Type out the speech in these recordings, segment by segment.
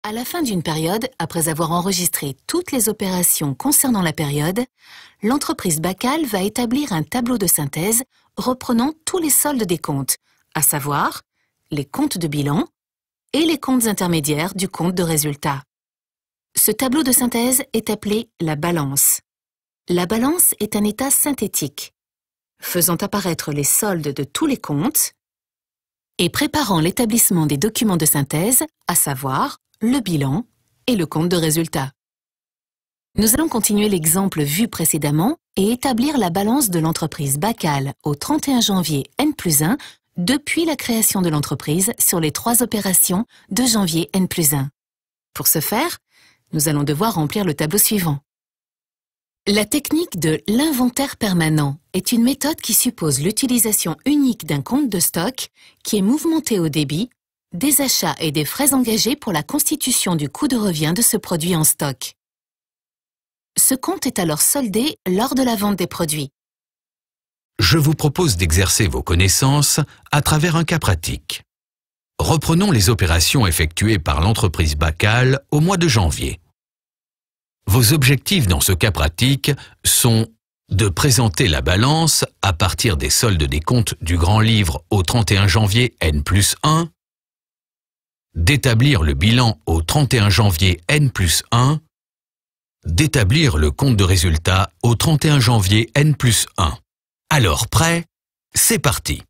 À la fin d'une période, après avoir enregistré toutes les opérations concernant la période, l'entreprise Bacal va établir un tableau de synthèse reprenant tous les soldes des comptes, à savoir les comptes de bilan et les comptes intermédiaires du compte de résultat. Ce tableau de synthèse est appelé la balance. La balance est un état synthétique, faisant apparaître les soldes de tous les comptes et préparant l'établissement des documents de synthèse, à savoir le bilan et le compte de résultat. Nous allons continuer l'exemple vu précédemment et établir la balance de l'entreprise Bacal au 31 janvier N+1 depuis la création de l'entreprise sur les 3 opérations de janvier N+1. Pour ce faire, nous allons devoir remplir le tableau suivant. La technique de l'inventaire permanent est une méthode qui suppose l'utilisation unique d'un compte de stock qui est mouvementé au débit, des achats et des frais engagés pour la constitution du coût de revient de ce produit en stock. Ce compte est alors soldé lors de la vente des produits. Je vous propose d'exercer vos connaissances à travers un cas pratique. Reprenons les opérations effectuées par l'entreprise Bacal au mois de janvier. Vos objectifs dans ce cas pratique sont de présenter la balance à partir des soldes des comptes du grand livre au 31 janvier N+1, d'établir le bilan au 31 janvier N+1, d'établir le compte de résultat au 31 janvier N+1. Alors prêt? C'est parti!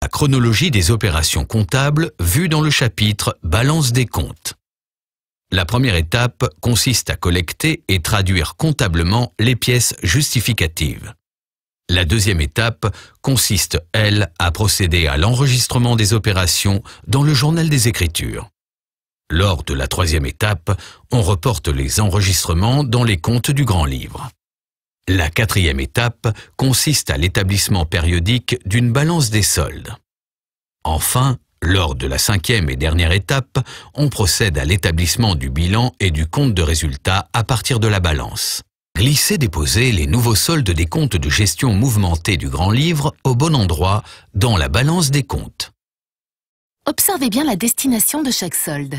La chronologie des opérations comptables vue dans le chapitre Balance des comptes. La première étape consiste à collecter et traduire comptablement les pièces justificatives. La deuxième étape consiste, elle, à procéder à l'enregistrement des opérations dans le journal des écritures. Lors de la troisième étape, on reporte les enregistrements dans les comptes du grand livre. La quatrième étape consiste à l'établissement périodique d'une balance des soldes. Enfin, lors de la cinquième et dernière étape, on procède à l'établissement du bilan et du compte de résultat à partir de la balance. Glissez-déposez les nouveaux soldes des comptes de gestion mouvementés du grand livre au bon endroit dans la balance des comptes. Observez bien la destination de chaque solde.